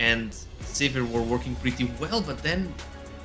and Sivir were working pretty well, but then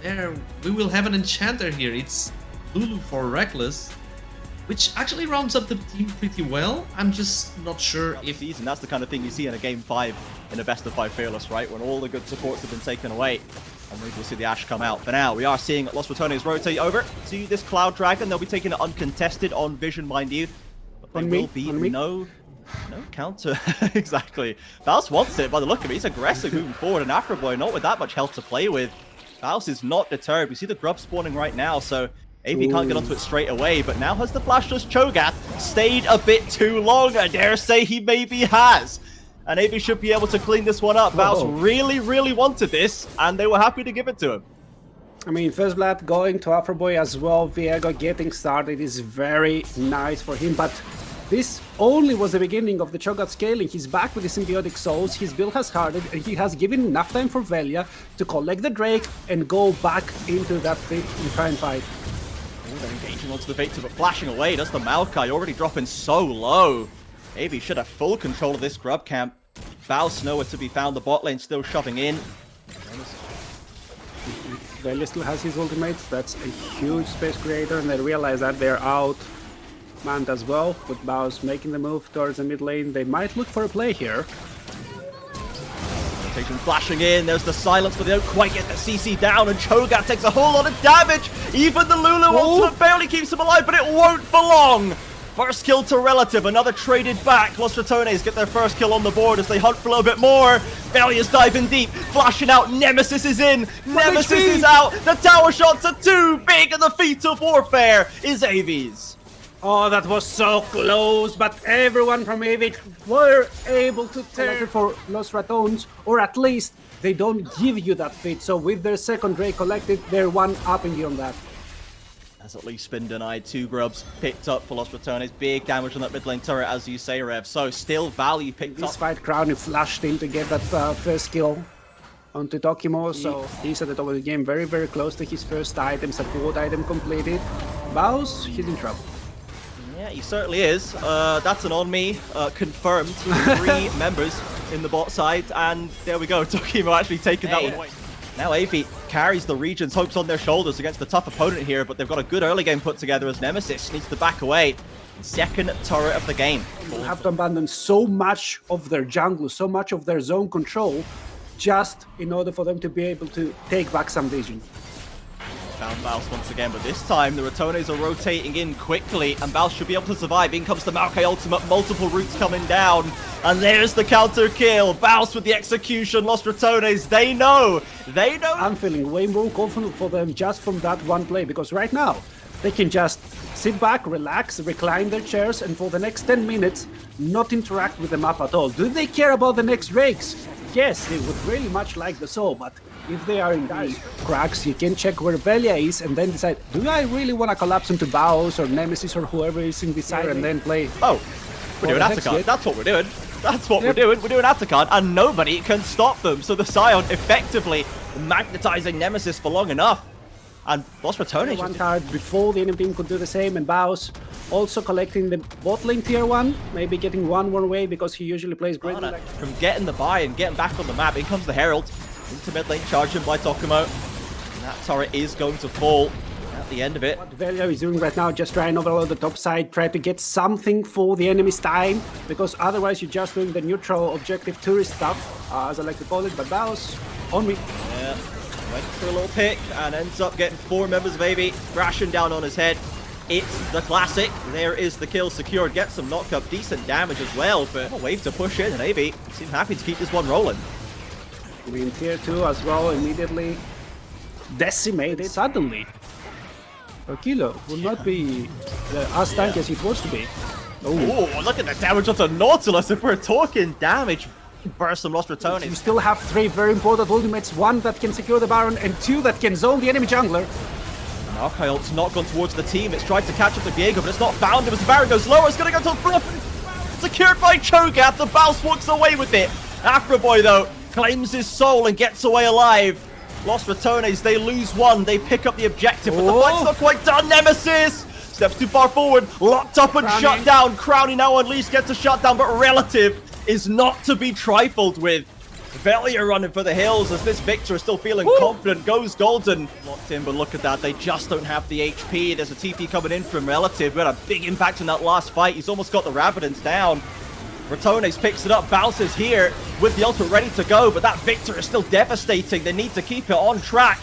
there we will have an enchanter here. It's Lulu for Reckless, which actually rounds up the team pretty well. I'm just not sure if... And that's the kind of thing you see in a Game 5 in a best of 5 Fearless, right? When all the good supports have been taken away. And maybe we'll see the Ashe come out. For now, we are seeing Los Ratones rotate over to this Cloud Dragon. They'll be taking it uncontested on Vision, mind you. But there will be no counter. Exactly. Baus wants it by the look of it. He's aggressive moving forward. And Afroboy, not with that much health to play with. Baus is not deterred. We see the grub spawning right now, so AV can't get onto it straight away, but now has the flashless Cho'Gath stayed a bit too long? I dare say he maybe has. And AV should be able to clean this one up. Baus really, really wanted this, and they were happy to give it to him. I mean, First Blood going to Afroboy as well. Viego getting started is very nice for him, but this only was the beginning of the Cho'Gath scaling. He's back with the Symbiotic Souls, his build has hardened, and he has given enough time for Velia to collect the Drake and go back into that pit and try and fight. Oh, they're engaging onto the Victor, but flashing away. Does the Maokai, already dropping so low. AV should have full control of this grub camp. Baus nowhere to be found. The bot lane still shoving in. Velia still has his ultimates. That's a huge space creator, and they realize that they're out manned as well. With Baus making the move towards the mid lane, they might look for a play here. Rotation flashing in. There's the silence, but they don't quite get the CC down, and Cho'Gath takes a whole lot of damage. Even the Lulu ultimate barely keeps him alive, but it won't for long. First kill to Relative, another traded back. Los Ratones get their first kill on the board as they hunt for a little bit more. Velia's diving deep, flashing out. Nemesis is in, Nemesis is out. The tower shots are too big, and the feat of warfare is AV's. Oh, that was so close, but everyone from AV were able to turn for Los Ratones, or at least they don't give you that feat. So with their second Drake collected, they're one-upping you on that. Has at least been denied. 2 grubs picked up for Los Ratones. Big damage on that mid lane turret, as you say, Rev. So still value picked up. This fight, Crowny flashed in to get that first kill onto Tokimo, so he's at the top of the game, very, very close to his first item, support item completed. Baus, he's in trouble. Yeah, he certainly is. That's an on me, confirmed. 3 members in the bot side, and there we go. Tokimo actually taking that one away. Now AV carries the region's hopes on their shoulders against a tough opponent here, but they've got a good early game put together as Nemesis needs to back away. Second turret of the game. They have to abandon so much of their jungle, so much of their zone control, just in order for them to be able to take back some vision. Found Baus once again, but this time the Ratones are rotating in quickly, and Baus should be able to survive. In comes the Maokai ultimate, multiple roots coming down, and there's the counter kill. Baus with the execution. Los Ratones, they know. I'm feeling way more confident for them just from that one play, because right now they can just sit back, relax, recline their chairs, and for the next 10 minutes not interact with the map at all. Do they care about the next Drakes? Yes, they would really much like the soul, but if they are in the cracks, you can check where Velia is and then decide, do I really want to collapse into Baus or Nemesis or whoever is in this side and then play? Oh, we're doing Atacant. That's what we're doing. That's what we're doing. We're doing Atacant, and nobody can stop them. So the Scion effectively magnetizing Nemesis for long enough. And Los Ratones one card before the enemy team could do the same, and Baus also collecting the bot lane tier 1, maybe getting one more way because he usually plays great. From getting the buy and getting back on the map, in comes the Herald. Into mid lane, charging by Tokimo. And that turret is going to fall at the end of it. What Velia is doing right now, just trying to overload the top side, try to get something for the enemy's time, because otherwise you're just doing the neutral objective tourist stuff, as I like to call it, but Baus on me. Yeah, went for a little pick and ends up getting 4 members of AV crashing down on his head. It's the classic. There is the kill secured. Gets some knock up, decent damage as well, but a wave to push in, and AV seem happy to keep this one rolling. In tier 2 as well, immediately decimated suddenly. Kilo will not be as tanky as it was to be. Oh, look at the damage onto Nautilus. If we're talking damage, burst from Los Ratones. You still have 3 very important ultimates, 1 that can secure the Baron and 2 that can zone the enemy jungler. Maokai ult's not gone towards the team. It's tried to catch up to Viego, but it's not found him as the Baron goes lower. It's going to go to the flip. Secured by Cho'Gath. The Baus walks away with it. Afroboy, though, claims his soul and gets away alive. Los Ratones, they lose 1. They pick up the objective, but the fight's not quite done. Nemesis steps too far forward, locked up and shut down. Crowny now unleashed, gets a shutdown, but Relative is not to be trifled with. Velia running for the hills as this Victor is still feeling confident. Goes Golden. Locked in, but look at that. They just don't have the HP. There's a TP coming in from Relative. We had a big impact in that last fight. He's almost got the Rabidans down. Ratones picks it up, bounces here with the ultimate ready to go, but that Victor is still devastating. They need to keep it on track.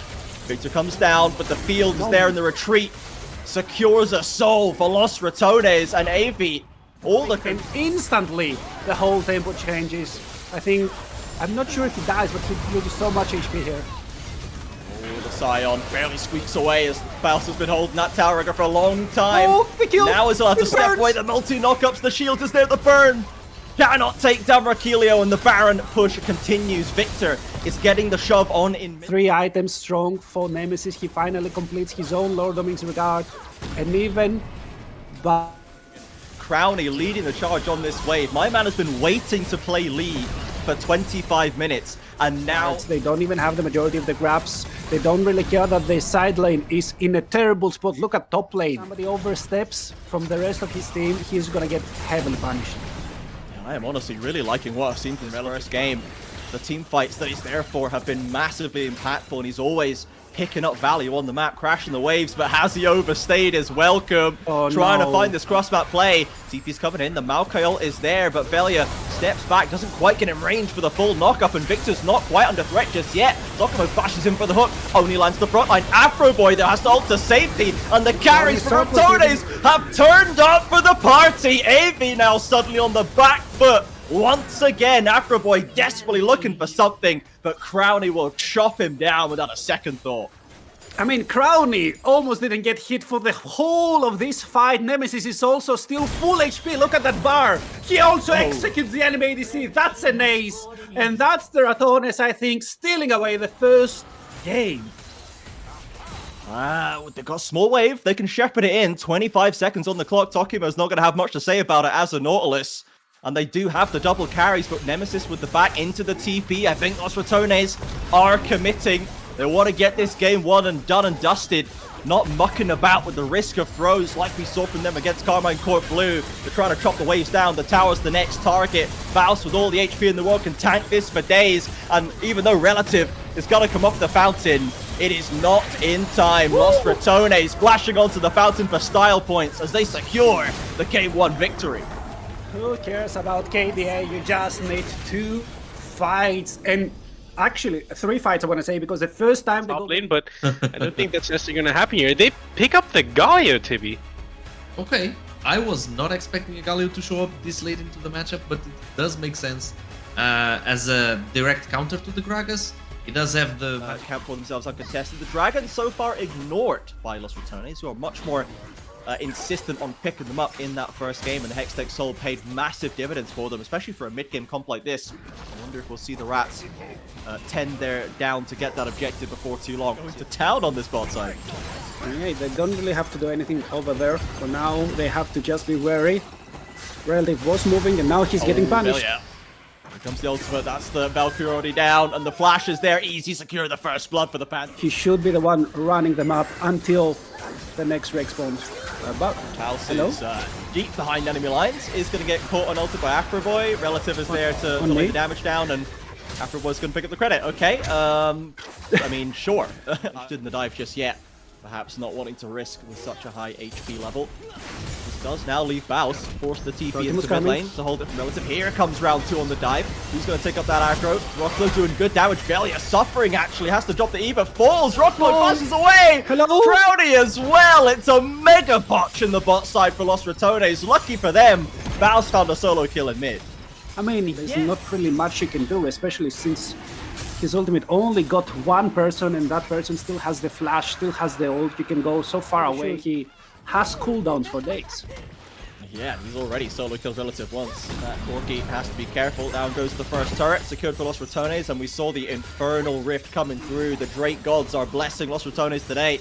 Victor comes down, but the field is there in the retreat. Secures a soul for Los Ratones and Avi. And instantly, the whole tempo changes. I'm not sure if he dies, but he loses so much HP here. Oh, the Scion barely squeaks away as Faust has been holding that tower for a long time. Oh, the kill! Now is allowed to step away. The multi-knockups, the shield is there, the burn. Cannot take down Rakilio, and the Baron push continues. Victor is getting the shove on in mid. 3 items strong for Nemesis. He finally completes his own Lord Dominguez Regard. And even... but Crowny leading the charge on this wave. My man has been waiting to play lead for 25 minutes, and now they don't even have the majority of the grabs. They don't really care that the side lane is in a terrible spot. Look at top lane. Somebody oversteps from the rest of his team, he's gonna get heavily punished. I am honestly really liking what I've seen from the first game. The team fights that he's there for have been massively impactful, and he's always picking up value on the map, crashing the waves, but has he overstayed his welcome? Trying to find this cross-map play. TP's coming in, the Maokai ult is there, but Velia steps back, doesn't quite get in range for the full knock-up, and Victor's not quite under threat just yet. Docomo bashes in for the hook, only lands the front line. Afro Boy there has to ult to safety, and the carries from Ratones have turned up for the party. AV now suddenly on the back foot. Once again, Afro Boy desperately looking for something, but Crowny will chop him down without a second thought. I mean, Crowny almost didn't get hit for the whole of this fight. Nemesis is also still full HP. Look at that bar. He also executes the enemy ADC. That's an ace. And that's the Ratones, I think, stealing away the first game. They've got a small wave. They can shepherd it in. 25 seconds on the clock. Tokimo's not going to have much to say about it as a Nautilus. And they do have the double carries, but Nemesis with the back into the TP. I think Los Ratones are committing. They want to get this game won and done and dusted. Not mucking about with the risk of throws like we saw from them against Carmine Court Blue. They're trying to chop the waves down. The tower's the next target. Faust with all the HP in the world can tank this for days. And even though Relative is going to come off the fountain, it is not in time. Los Ratones flashing onto the fountain for style points as they secure the Game 1 victory. Who cares about KDA? You just need 2 fights. And actually, 3 fights, I want to say, because the first time they top lane, but I don't think that's necessarily going to happen here. They pick up the Galio, Tibi. Okay, I was not expecting a Galio to show up this late into the matchup, but it does make sense as a direct counter to the Gragas. He does have the... Can't pull themselves uncontested. The Dragons so far ignored by Los Ratones, who are much more insistent on picking them up in that first game, and the Hextech Soul paid massive dividends for them, especially for a mid-game comp like this. I wonder if we'll see the Rats tend their down to get that objective before too long. Going to town on this bot side. Okay, they don't really have to do anything over there. For now, they have to just be wary. Relative was moving, and now he's getting punished. Here comes the ultimate, that's the Valkyrie already down, and the flash is there, easy secure the first blood for the Panther. He should be the one running them up until the next Rex spawns. But Kalsi's deep behind enemy lines, is going to get caught on ulted by Afro Boy. Relative is there to lay the damage down, and Afro Boy's going to pick up the credit. Okay, I mean, sure. Interested in the dive just yet. Perhaps not wanting to risk with such a high HP level. This does now leave Baus, force the TP into mid lane to hold it from Relative. Here comes round 2 on the dive. Who's going to take up that aggro? Rocklo doing good damage. Velia suffering, actually. Has to drop the Eva. Falls. Rocklo flashes away. Hello. Crowdy as well. It's a mega botch in the bot side for Los Ratones. Lucky for them, Baus found a solo kill in mid. I mean, there's not really much you can do, especially since his ultimate only got 1 person, and that person still has the flash, still has the ult. You can go so far away. He has cooldowns for days. Yeah, he's already solo killed Relative once. That Corki has to be careful. Down goes the first turret, secured for Los Ratones, and we saw the Infernal Rift coming through. The Drake gods are blessing Los Ratones today.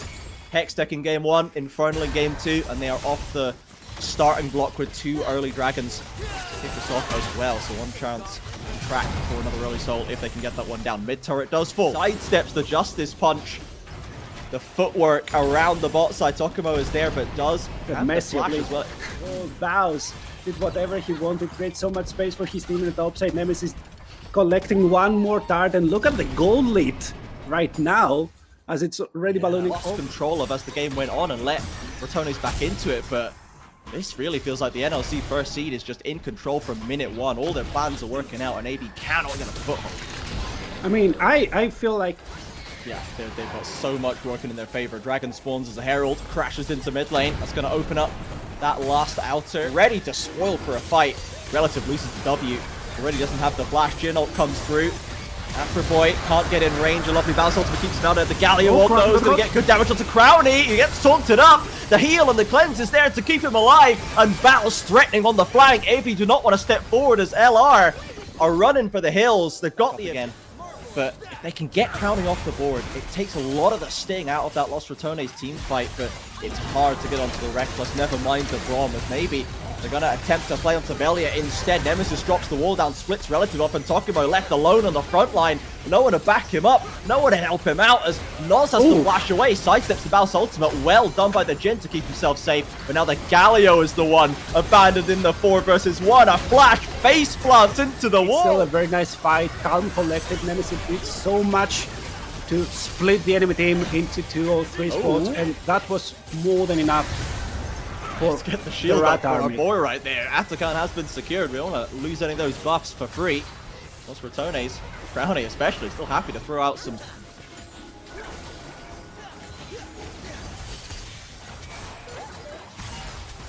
Hextech in game 1, Infernal in game 2, and they are off the starting block with 2 early dragons. Kick this off as well, so 1 chance track for another early soul if they can get that one down. Mid turret does fall. Sidesteps the Justice Punch. The footwork around the bot side. Tokimo is there, but does have the flash as well. Oh, Baus did whatever he wanted, create so much space for his team in the top side. Nemesis collecting one more dart, and look at the gold lead right now as it's already ballooning. Lost control of as the game went on and let Ratones back into it, but this really feels like the NLC first seed is just in control from minute one. All their plans are working out, and AB cannot get a foothold. I mean, I feel like... Yeah, they've got so much working in their favor. Dragon spawns as a Herald, crashes into mid lane. That's going to open up that last outer. Ready to spoil for a fight. Relative loses the W. Already doesn't have the flash. Jin ult comes through. Afroboy can't get in range. A lovely bounce ultimate keeps him out at the Galio ult. Those going to get good damage onto Crowny. He gets taunted up. The heal and the cleanse is there to keep him alive. And Battle's threatening on the flank. AV do not want to step forward as LR are running for the hills. They've got the again. But if they can get Crowning off the board, it takes a lot of the sting out of that Lost Ratones team fight, but it's hard to get onto the Reckless, never mind the Braum, as maybe they're going to attempt to play onto Velia instead. Nemesis drops the wall down, splits relative up, and Tokimo left alone on the front line. No one to back him up, no one to help him out, as Noz has to flash away, sidesteps the Baus ultimate. Well done by the Jin to keep himself safe, but now the Galio is the one abandoned in the 4 versus 1. A flash face plant into the wall. Still a very nice fight, calm, collected. Nemesis did so much to split the enemy team into 2 or 3 spots, and that was more than enough. Let's get the shield up for our boy right there. Atakan has been secured. We don't want to lose any of those buffs for free. Lost Ratones, Crowny especially, still happy to throw out some...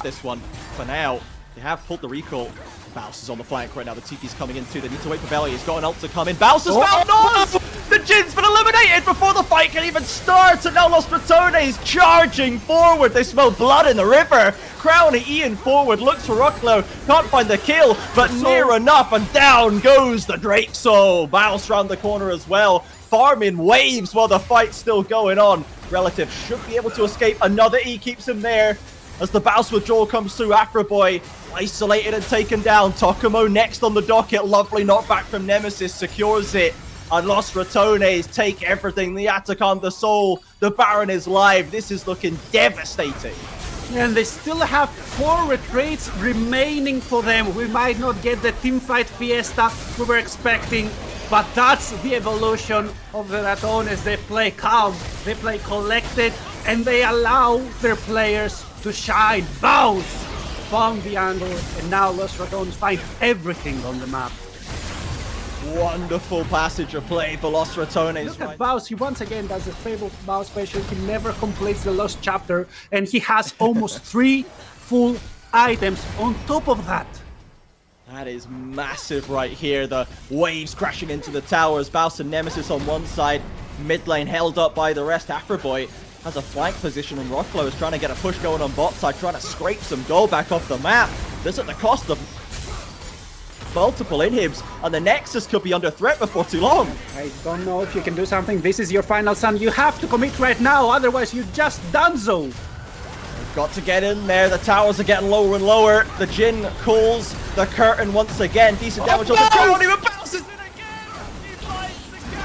This one, for now, they have pulled the recall. Baus is on the flank right now. The TP's coming in too. They need to wait for Belly. He's got an ult to come in. Baus has found Noz! The Jin's been eliminated before the fight can even start. And now Lost Ratones charging forward. They smell blood in the river. Crowny Ian forward, looks for Rocklow. Can't find the kill, but near enough. And down goes the Drake Soul. Baus round the corner as well. Farming waves while the fight's still going on. Relative should be able to escape. Another E keeps him there. As the Baus withdrawal comes through, Afroboy isolated and taken down. Tokimo next on the docket. Lovely knockback from Nemesis, secures it. And Lost Ratones take everything. The Atakan, the Soul, the Baron is live. This is looking devastating. And they still have 4 retreats remaining for them. We might not get the teamfight fiesta we were expecting, but that's the evolution of the Ratones. They play calm, they play collected, and they allow their players to shine. Baus found the angle, and now Lost Ratones find everything on the map. Wonderful passage of play for Lost Ratones. Look at Baus, he once again does the favorite Baus special. He never completes the Lost chapter, and he has almost 3 full items on top of that. That is massive right here. The waves crashing into the towers. Baus and Nemesis on one side. Mid lane held up by the rest. Afroboy has a flank position, and Rocklow is trying to get a push going on bot side, trying to scrape some gold back off the map. This at the cost of multiple inhibs, and the Nexus could be under threat before too long. I don't know if you can do something. This is your final sun. You have to commit right now, otherwise you just donezo. We've got to get in there. The towers are getting lower and lower. The Jin calls the curtain once again. Decent damage on the drone. Even bounces in again. He finds the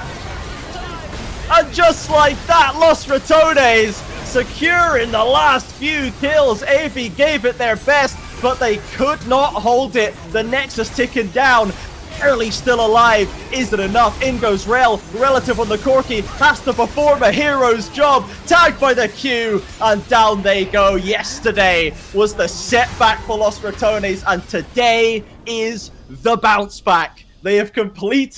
gap. And just like that, Lost Ratones securing the last few kills. AV gave it their best, but they could not hold it. The Nexus ticking down. Barely still alive. Is it enough? In goes Rel. Relative on the Corki has to perform a hero's job. Tagged by the Q, and down they go. Yesterday was the setback for Lost Ratones, and today is the bounce back. They have completed